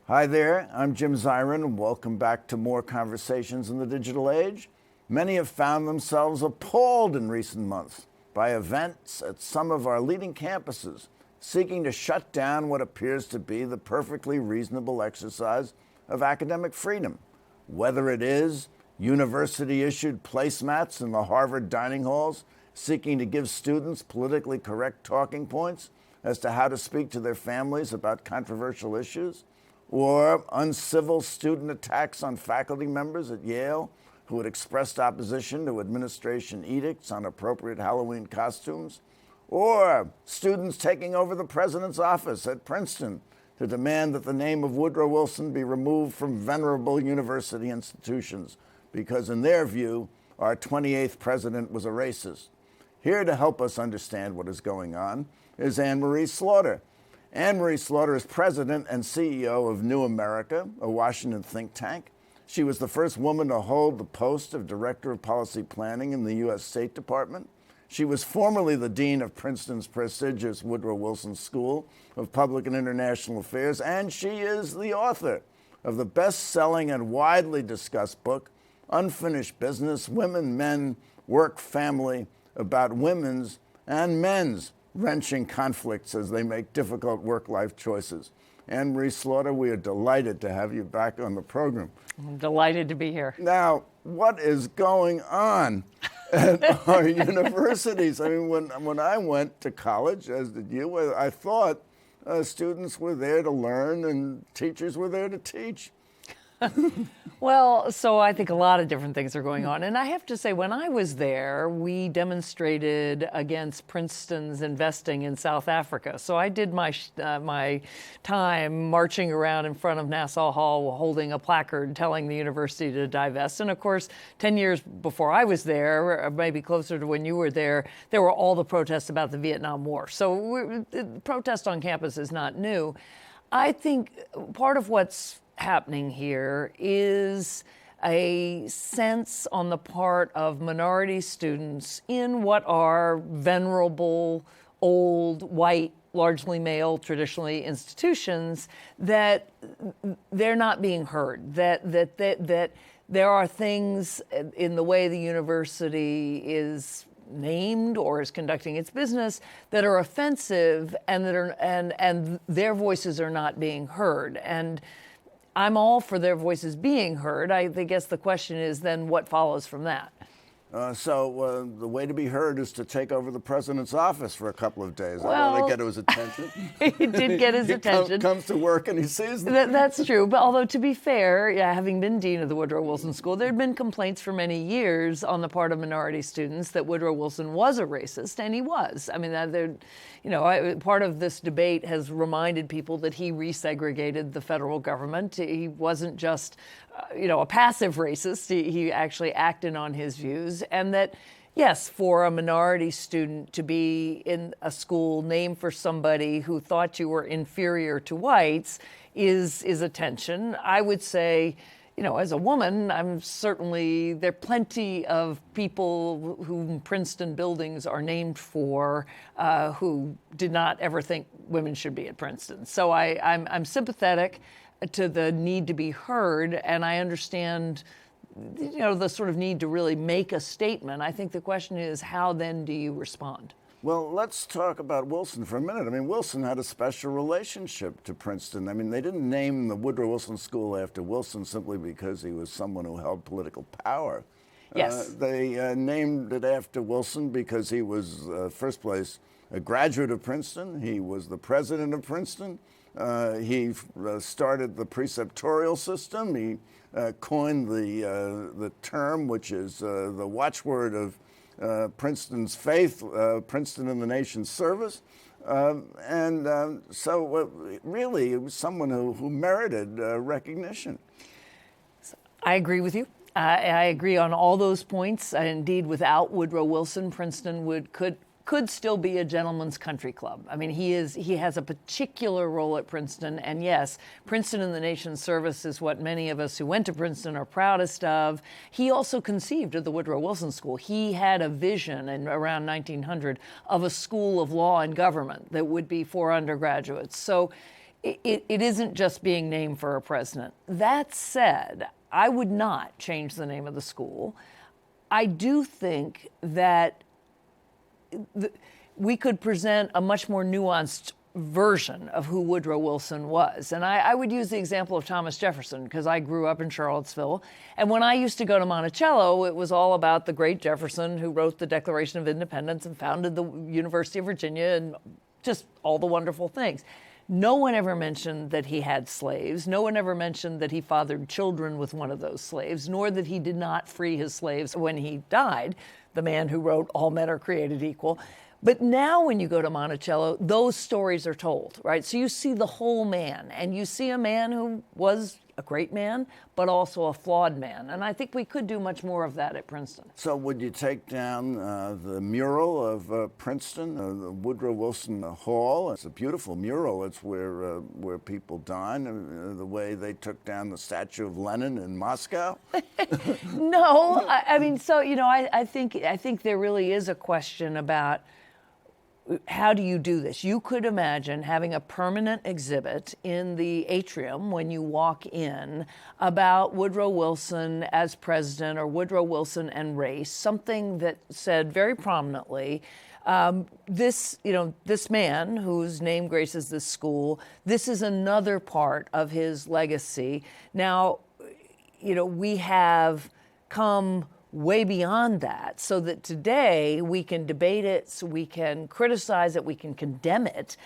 Hi there, I'm Jim Zirin, and welcome back to more Conversations in the Digital Age. Many have found themselves appalled in recent months by events at some of our leading campuses seeking to shut down what appears to be the perfectly reasonable exercise of academic freedom, whether it is university-issued placemats in the Harvard dining halls seeking to give students politically correct talking points as to how to speak to their families about controversial issues, or uncivil student attacks on faculty members at Yale who had expressed opposition to administration edicts on appropriate Halloween costumes, or students taking over the president's office at Princeton to demand that the name of Woodrow Wilson be removed from venerable university institutions because, in their view, our 28th president was a racist. Here to help us understand what is going on is Anne Marie Slaughter. Anne Marie Slaughter is president and CEO of New America, a Washington think tank. She was the first woman to hold the post of Director of Policy Planning in the U.S. State Department. She was formerly the dean of Princeton's prestigious Woodrow Wilson School of Public and International Affairs, and she is the author of the best-selling and widely discussed book, Unfinished Business: Women, Men, Work, Family, about women's and men's wrenching conflicts as they make difficult work-life choices. Anne Marie Slaughter, we are delighted to have you back on the program. I'm delighted to be here. Now, what is going on at our universities? I mean, when I went to college, as did you, I thought students were there to learn and teachers were there to teach. Well, so I think a lot of different things are going on. And I have to say, when I was there, we demonstrated against Princeton's investing in South Africa. So I did my time marching around in front of Nassau Hall holding a placard telling the university to divest. And of course, 10 years before I was there, or maybe closer to when you were there were all the protests about the Vietnam War. So protest on campus is not new. I think part of what's happening here is a sense on the part of minority students in what are venerable, old, white, largely male, traditionally institutions, that they're not being heard, that there are things in the way the university is named or is conducting its business that are offensive and that are and their voices are not being heard. And I'm all for their voices being heard. I guess the question is then what follows from that? So the way to be heard is to take over the president's office for a couple of days. Well, I want to get his attention. He did get his attention. He comes to work and he sees them. That's true. But although, to be fair, having been dean of the Woodrow Wilson School, there had been complaints for many years on the part of minority students that Woodrow Wilson was a racist, and he was. I mean, part of this debate has reminded people that he resegregated the federal government. He wasn't just a passive racist. He actually acted on his views. And that, yes, for a minority student to be in a school named for somebody who thought you were inferior to whites is a tension. I would say, as a woman, there are plenty of people whom Princeton buildings are named for who did not ever think women should be at Princeton. So I'm sympathetic to the need to be heard, and I understand the sort of need to really make a statement. I think the question is, how then do you respond? Well, let's talk about Wilson for a minute. I mean, Wilson had a special relationship to Princeton. I mean, they didn't name the Woodrow Wilson School after Wilson simply because he was someone who held political power. Yes. They named it after Wilson because he was, first place, a graduate of Princeton. He was the president of Princeton. He started the preceptorial system. He coined the term, which is the watchword of Princeton's faith, Princeton in the nation's service. So really, it was someone who merited recognition. I agree with you. I agree on all those points. Indeed, without Woodrow Wilson, Princeton could still be a gentleman's country club. I mean, he has a particular role at Princeton, and yes, Princeton in the nation's service is what many of us who went to Princeton are proudest of. He also conceived of the Woodrow Wilson School. He had a vision in around 1900 of a school of law and government that would be for undergraduates. So it isn't just being named for a president. That said, I would not change the name of the school. I do think that we could present a much more nuanced version of who Woodrow Wilson was. And I would use the example of Thomas Jefferson, because I grew up in Charlottesville. And when I used to go to Monticello, it was all about the great Jefferson who wrote the Declaration of Independence and founded the University of Virginia and just all the wonderful things. No one ever mentioned that he had slaves. No one ever mentioned that he fathered children with one of those slaves, nor that he did not free his slaves when he died, the man who wrote All Men Are Created Equal. But now when you go to Monticello, those stories are told, right? So you see the whole man, and you see a man who was a great man, but also a flawed man. And I think we could do much more of that at Princeton. So would you take down the mural of Princeton, the Woodrow Wilson Hall? It's a beautiful mural. It's where people dine, the way they took down the statue of Lenin in Moscow? No, I mean, so, I think there really is a question about how do you do this? You could imagine having a permanent exhibit in the atrium when you walk in about Woodrow Wilson as president or Woodrow Wilson and race, something that said very prominently, this man whose name graces this school, this is another part of his legacy. Now, we have come way beyond that, so that today we can debate it, so we can criticize it, we can condemn it,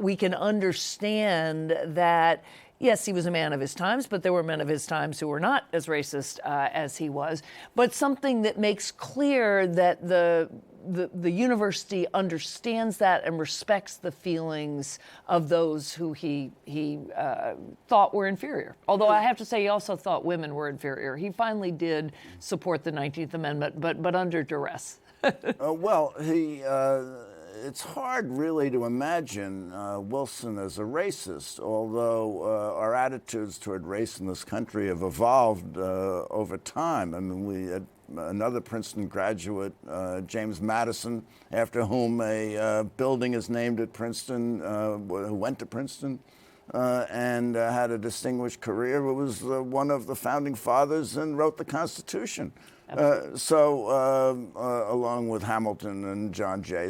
we can understand that, yes, he was a man of his times, but there were men of his times who were not as racist as he was, but something that makes clear that the university understands that and respects the feelings of those who he thought were inferior. Although I have to say, he also thought women were inferior. He finally did support the 19th Amendment, but under duress. It's hard really to imagine Wilson as a racist, although our attitudes toward race in this country have evolved over time. I mean, we had another Princeton graduate, James Madison, after whom a building is named at Princeton, who went to Princeton and had a distinguished career, who was one of the founding fathers and wrote the Constitution. Along with Hamilton and John Jay.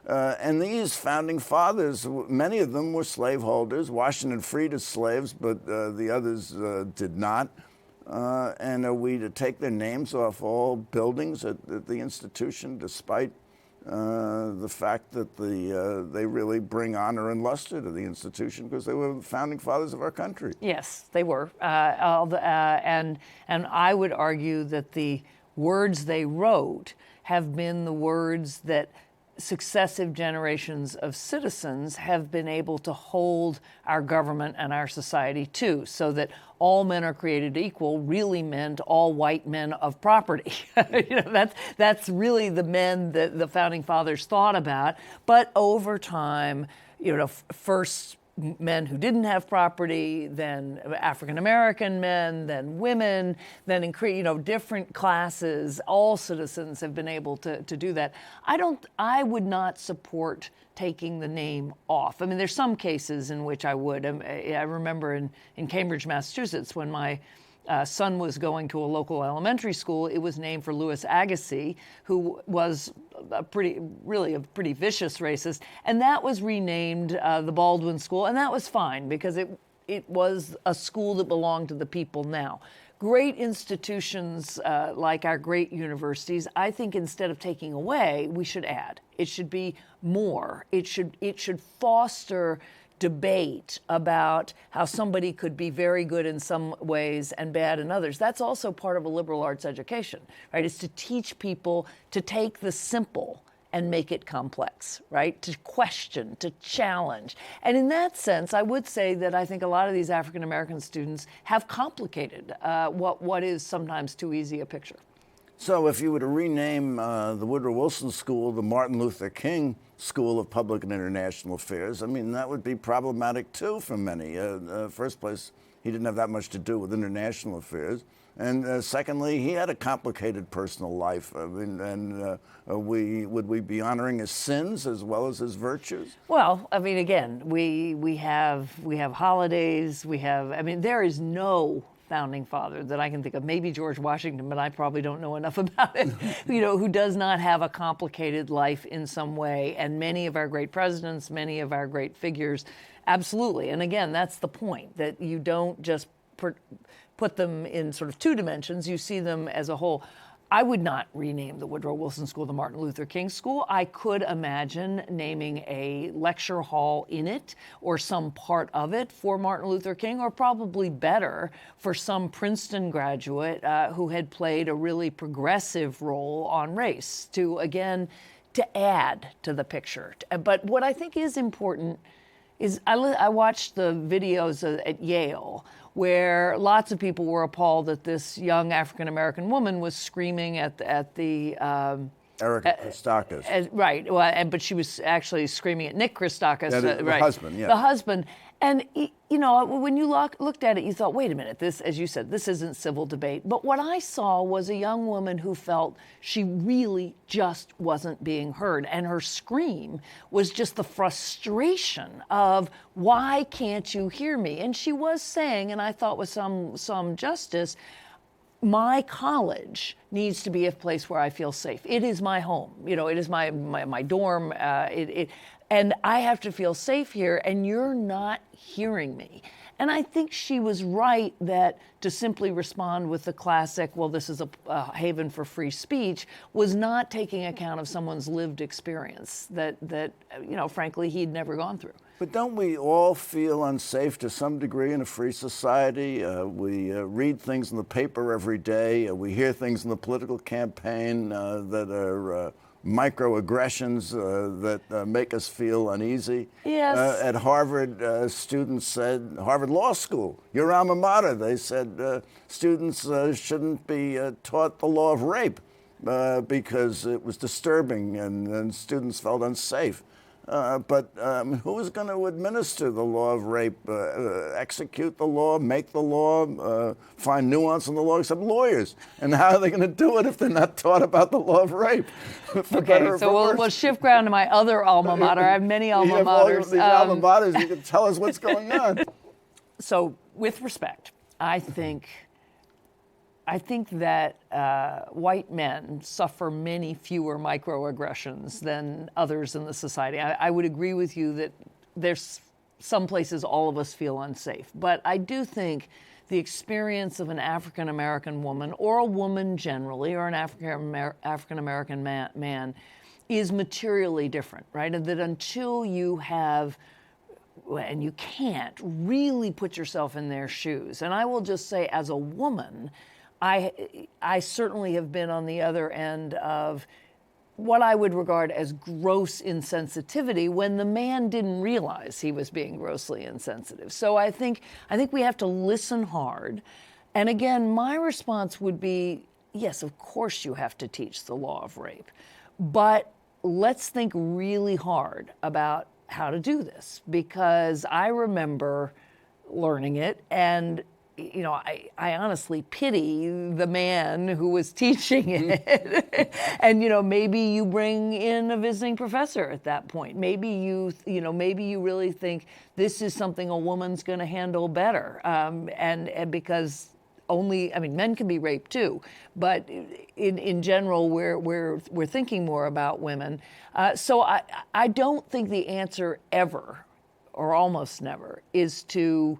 And these founding fathers, many of them were slaveholders. Washington freed his slaves, but the others did not. And are we to take their names off all buildings at the institution, despite the fact that they really bring honor and luster to the institution because they were the founding fathers of our country? Yes, they were. And I would argue that the words they wrote have been the words that successive generations of citizens have been able to hold our government and our society to, so that all men are created equal really meant all white men of property. That's really the men that the founding fathers thought about. But over time, first men who didn't have property, then African American men, then women, then different classes, all citizens have been able to do that. I would not support taking the name off. I mean, there's some cases in which I would. I remember in Cambridge, Massachusetts, when my son was going to a local elementary school, it was named for Louis Agassiz, who was a pretty vicious racist, and that was renamed the Baldwin School, and that was fine because it was a school that belonged to the people now. Great institutions like our great universities, I think instead of taking away, we should add. It should be more. It should foster debate about how somebody could be very good in some ways and bad in others. That's also part of a liberal arts education, right? It's to teach people to take the simple and make it complex, right? To question, to challenge. And in that sense, I would say that I think a lot of these African American students have complicated what is sometimes too easy a picture. So if you were to rename the Woodrow Wilson School the Martin Luther King School of Public and International Affairs, I mean, that would be problematic too for many. First place, he didn't have that much to do with international affairs. And secondly, he had a complicated personal life. I mean, and would we be honoring his sins as well as his virtues? Well, I mean, again, we have holidays. I mean, there is no founding father that I can think of, maybe George Washington, but I probably don't know enough about it, who does not have a complicated life in some way. And many of our great presidents, many of our great figures, absolutely. And again, that's the point, that you don't just put them in sort of two dimensions, you see them as a whole. I would not rename the Woodrow Wilson School the Martin Luther King School. I could imagine naming a lecture hall in it or some part of it for Martin Luther King, or probably better, for some Princeton graduate who had played a really progressive role on race to add to the picture. But what I think is important is I watched the videos at Yale where lots of people were appalled that this young African-American woman was screaming at the Erica Christakis. Right, well, but she was actually screaming at Nick Christakis. The right, husband, yeah. The husband. And, when you looked at it, you thought, wait a minute, this, as you said, this isn't civil debate. But what I saw was a young woman who felt she really just wasn't being heard. And her scream was just the frustration of, why can't you hear me? And she was saying, and I thought with some justice, my college needs to be a place where I feel safe. It is my home. It is my dorm. And I have to feel safe here, and you're not hearing me. And I think she was right that to simply respond with the classic, well, this is a haven for free speech, was not taking account of someone's lived experience that frankly, he'd never gone through. But don't we all feel unsafe to some degree in a free society? We read things in the paper every day. We hear things in the political campaign that are microaggressions that make us feel uneasy. Yes. At Harvard, students said, Harvard Law School, your alma mater, they said students shouldn't be taught the law of rape because it was disturbing and students felt unsafe. But who's going to administer the law of rape, execute the law, make the law, find nuance in the law, except lawyers? And how are they going to do it if they're not taught about the law of rape? Okay, so we'll shift ground to my other alma mater. I have many alma maters. These alma maters, you can tell us what's going on. So, with respect, I think that white men suffer many fewer microaggressions than others in the society. I would agree with you that there's some places all of us feel unsafe. But I do think the experience of an African American woman, or a woman generally, or an African American man, is materially different, right? And that until you have, and you can't really put yourself in their shoes. And I will just say, as a woman, I certainly have been on the other end of what I would regard as gross insensitivity when the man didn't realize he was being grossly insensitive. So I think we have to listen hard. And again, my response would be, yes, of course you have to teach the law of rape, but let's think really hard about how to do this, because I remember learning it, and I honestly pity the man who was teaching it. And, maybe you bring in a visiting professor at that point. Maybe maybe you really think this is something a woman's going to handle better. And because men can be raped too, but in general, we're thinking more about women. So I don't think the answer ever, or almost never, is to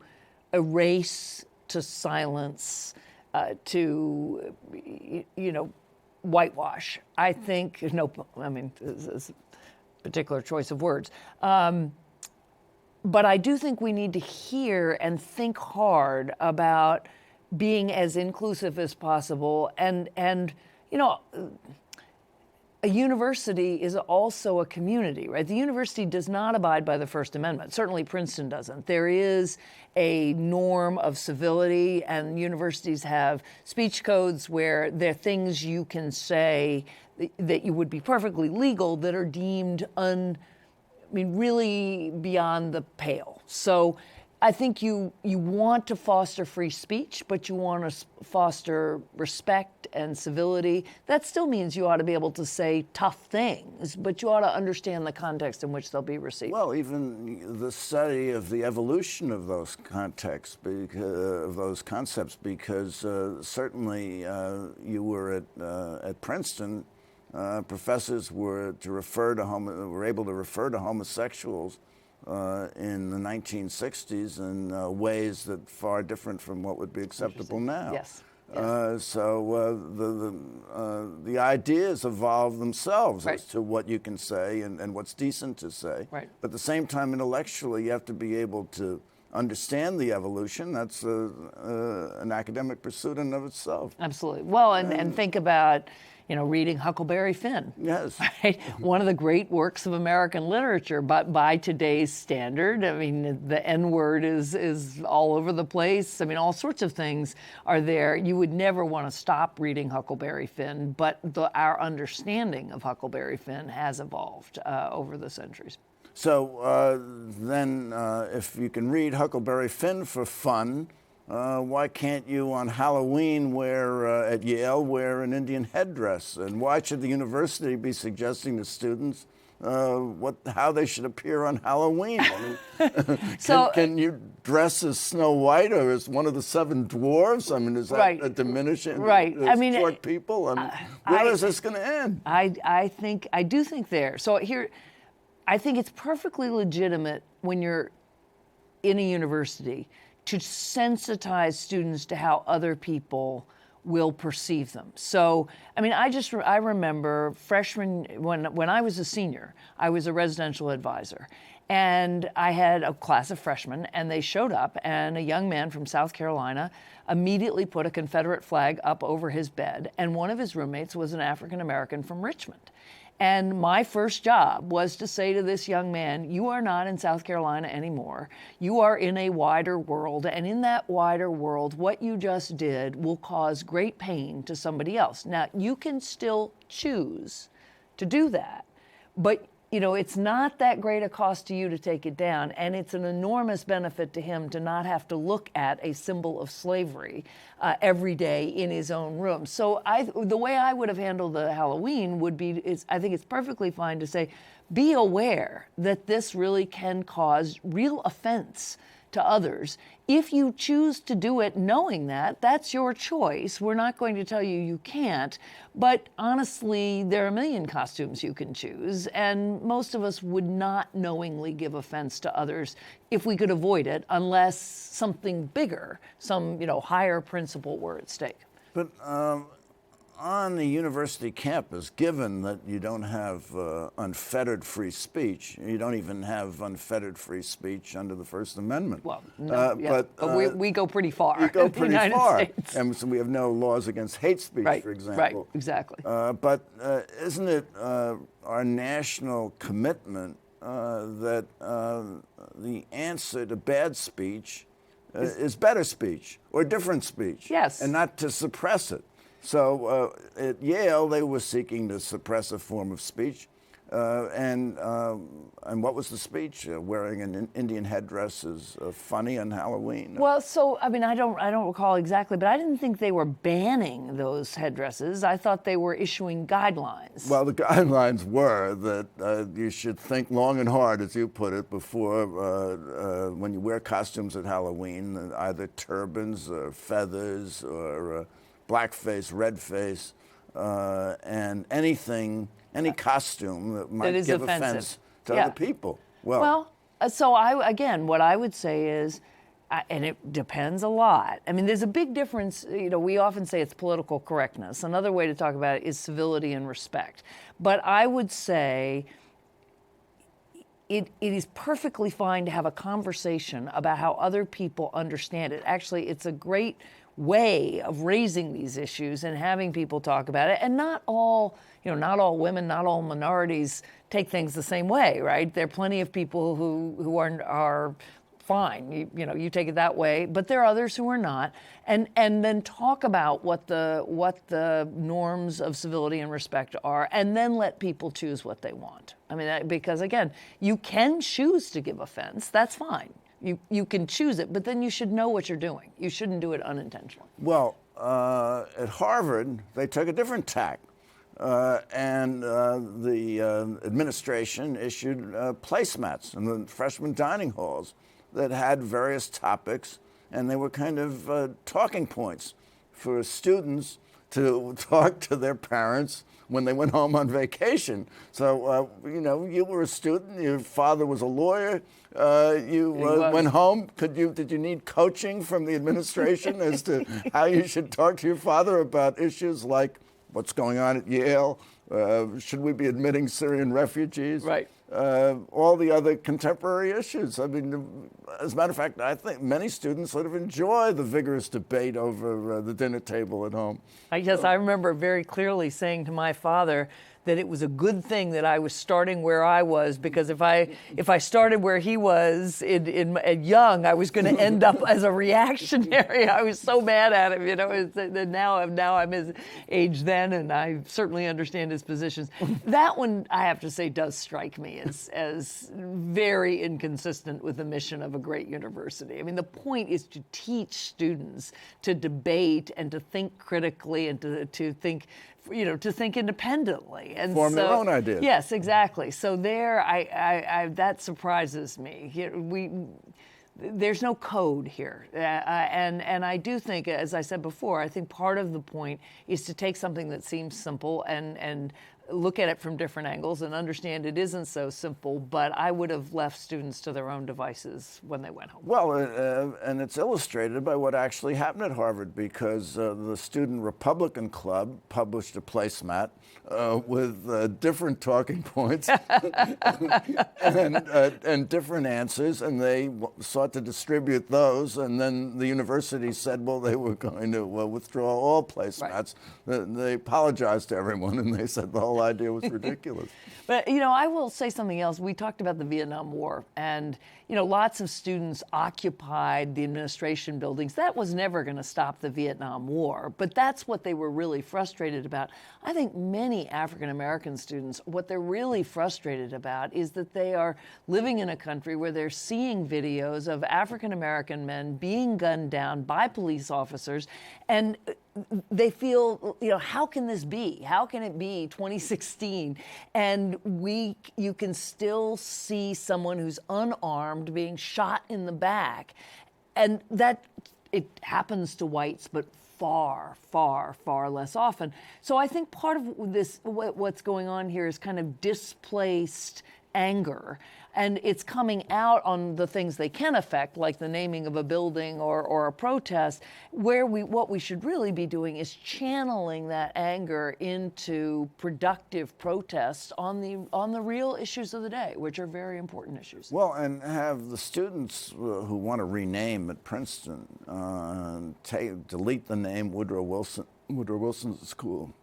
erase, to silence, to whitewash. I think this is a particular choice of words. But I do think we need to hear and think hard about being as inclusive as possible. And a university is also a community, right? The university does not abide by the First Amendment. Certainly Princeton doesn't. There is a norm of civility, and universities have speech codes where there are things you can say that you would be perfectly legal that are deemed really beyond the pale. So I think you want to foster free speech, but you want to foster respect and civility. That still means you ought to be able to say tough things, but you ought to understand the context in which they'll be received. Well, even the study of the evolution of those contexts, of those concepts, because certainly you were at Princeton, professors were able to refer to homosexuals in the 1960s in ways that far different from what would be acceptable now. Yes. So the ideas evolve themselves Right. as to what you can say and what's decent to say. Right. But at the same time, intellectually, you have to be able to understand the evolution. That's an academic pursuit in and of itself. Absolutely. Well, and think about, reading Huckleberry Finn. Yes. Right? One of the great works of American literature, but by today's standard. I mean, the N-word is all over the place. I mean, all sorts of things are there. You would never want to stop reading Huckleberry Finn, but our understanding of Huckleberry Finn has evolved over the centuries. So then, if you can read Huckleberry Finn for fun, why can't you on Halloween at Yale wear an Indian headdress? And why should the university be suggesting to students how they should appear on Halloween? I mean, can you dress as Snow White or as one of the seven dwarves? I mean, is that a diminishing? Right. I mean, short people. I mean, where is this going to end? I do think there. So here, I think it's perfectly legitimate when you're in a university to sensitize students to how other people will perceive them. So, I mean, I remember freshman, when I was a senior, I was a residential advisor. And I had a class of freshmen, and they showed up, and a young man from South Carolina immediately put a Confederate flag up over his bed, and one of his roommates was an African American from Richmond. And my first job was to say to this young man, you are not in South Carolina anymore. You are in a wider world. And in that wider world, what you just did will cause great pain to somebody else. Now, you can still choose to do that, but it's not that great a cost to you to take it down, and it's an enormous benefit to him to not have to look at a symbol of slavery every day in his own room. So the way I would have handled the Halloween would be, I think it's perfectly fine to say, be aware that this really can cause real offense to others. If you choose to do it knowing that, that's your choice. We're not going to tell you you can't, but honestly, there are a million costumes you can choose, and most of us would not knowingly give offense to others if we could avoid it, unless something bigger, some higher principle were at stake. But on the university campus, given that you don't have unfettered free speech, you don't even have unfettered free speech under the First Amendment. Well, no, but we go pretty far. We go pretty far. States. And so we have no laws against hate speech, for example. Right, exactly. But isn't it our national commitment that the answer to bad speech is better speech or different speech? Yes. And not to suppress it. So at Yale, they were seeking to suppress a form of speech. And what was the speech? Wearing an Indian headdress is funny on Halloween. Well, so I mean, I don't recall exactly, but I didn't think they were banning those headdresses. I thought they were issuing guidelines. Well, the guidelines were that you should think long and hard, as you put it, before when you wear costumes at Halloween, either turbans or feathers or blackface, redface, and any costume that might give offense to other people. Well, so what I would say is, and it depends a lot. I mean, there's a big difference. We often say it's political correctness. Another way to talk about it is civility and respect. But I would say it is perfectly fine to have a conversation about how other people understand it. Actually, it's a great way of raising these issues and having people talk about it. And not all women, not all minorities take things the same way, right? There are plenty of people who are fine, you take it that way, but there are others who are not, and then talk about what the norms of civility and respect are, and then let people choose what they want. I mean, because again, you can choose to give offense, that's fine. You can choose it, but then you should know what you're doing. You shouldn't do it unintentionally. Well, at Harvard, they took a different tack. And the administration issued placemats in the freshman dining halls that had various topics, and they were kind of talking points for students to talk to their parents when they went home on vacation. So, you were a student, your father was a lawyer, you went home. Did you need coaching from the administration as to how you should talk to your father about issues like what's going on at Yale? Should we be admitting Syrian refugees? Right. All the other contemporary issues. I mean, as a matter of fact, I think many students sort of enjoy the vigorous debate over the dinner table at home. I remember very clearly saying to my father that it was a good thing that I was starting where I was, because if I started where he was at young, I was going to end up as a reactionary. I was so mad at him, now I'm his age then, and I certainly understand his positions. That one, I have to say, does strike me as very inconsistent with the mission of a great university. I mean, the point is to teach students to debate and to think critically and to think independently and form their own ideas. Yes, exactly. So that surprises me. There's no code here, and I do think, as I said before, I think part of the point is to take something that seems simple and look at it from different angles and understand it isn't so simple, but I would have left students to their own devices when they went home. Well, and it's illustrated by what actually happened at Harvard, because the Student Republican Club published a placemat with different talking points and different answers, and they sought to distribute those, and then the university said, well, they were going to withdraw all placemats. Right. They apologized to everyone, and they said the whole idea was ridiculous. But, I will say something else. We talked about the Vietnam War, and, lots of students occupied the administration buildings. That was never going to stop the Vietnam War, but that's what they were really frustrated about. I think many African American students, what they're really frustrated about is that they are living in a country where they're seeing videos of African American men being gunned down by police officers, and they feel, how can this be? How can it be 2016? And you can still see someone who's unarmed being shot in the back. And that, it happens to whites, but far, far, far less often. So I think part of this, what's going on here is kind of displaced anger. And it's coming out on the things they can affect, like the naming of a building or a protest, where what we should really be doing is channeling that anger into productive protests on the real issues of the day, which are very important issues. Well, and have the students who want to rename at Princeton delete the name Woodrow Wilson School.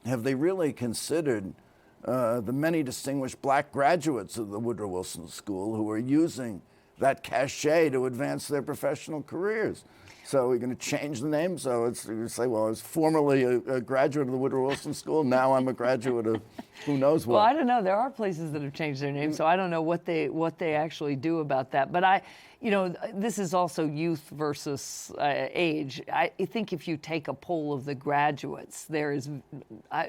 Have they really considered the many distinguished black graduates of the Woodrow Wilson School who are using that cachet to advance their professional careers? So we're going to change the name. So you say, well, I was formerly a graduate of the Woodrow Wilson School. Now I'm a graduate of who knows what. Well, I don't know. There are places that have changed their name, so I don't know what they actually do about that. But this is also youth versus age. I think if you take a poll of the graduates, there is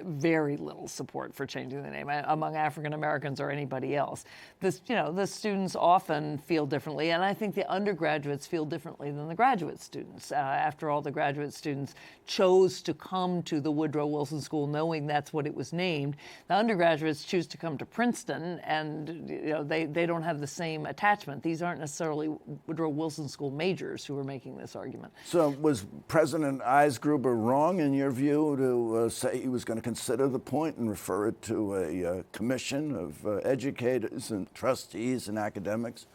very little support for changing the name among African Americans or anybody else. The students often feel differently, and I think the undergraduates feel differently than the graduate students. After all, the graduate students chose to come to the Woodrow Wilson School knowing that's what it was named. The undergraduates choose to come to Princeton, and they don't have the same attachment. These aren't necessarily Woodrow Wilson School majors who were making this argument. So was President Eisgruber wrong, in your view, to say he was going to consider the point and refer it to a commission of educators and trustees and academics?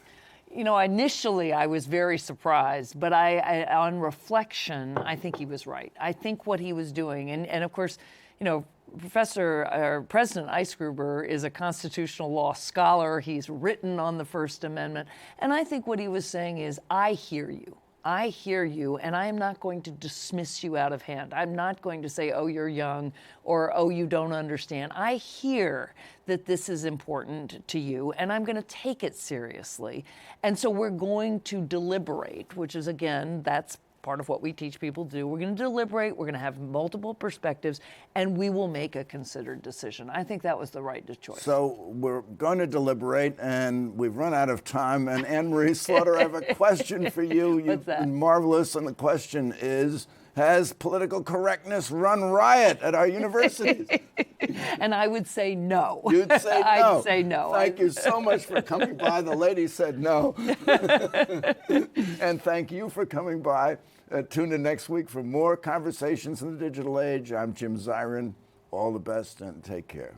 You know, initially I was very surprised, but on reflection, I think he was right. I think what he was doing, and of course, you know, President Eisgruber is a constitutional law scholar. He's written on the First Amendment. And I think what he was saying is, I hear you. I hear you, and I am not going to dismiss you out of hand. I'm not going to say, oh, you're young, or oh, you don't understand. I hear that this is important to you, and I'm going to take it seriously. And so we're going to deliberate, which is, again, that's part of what we teach people to do. We're going to deliberate, we're going to have multiple perspectives, and we will make a considered decision. I think that was the right choice. So we're going to deliberate, and we've run out of time. And Anne Marie Slaughter, I have a question for you. What's that? You've been marvelous, and the question is, has political correctness run riot at our universities? And I would say no. You'd say no. I'd say no. Thank you so much for coming by. The lady said no. And thank you for coming by. Tune in next week for more Conversations in the Digital Age. I'm Jim Zirin. All the best and take care.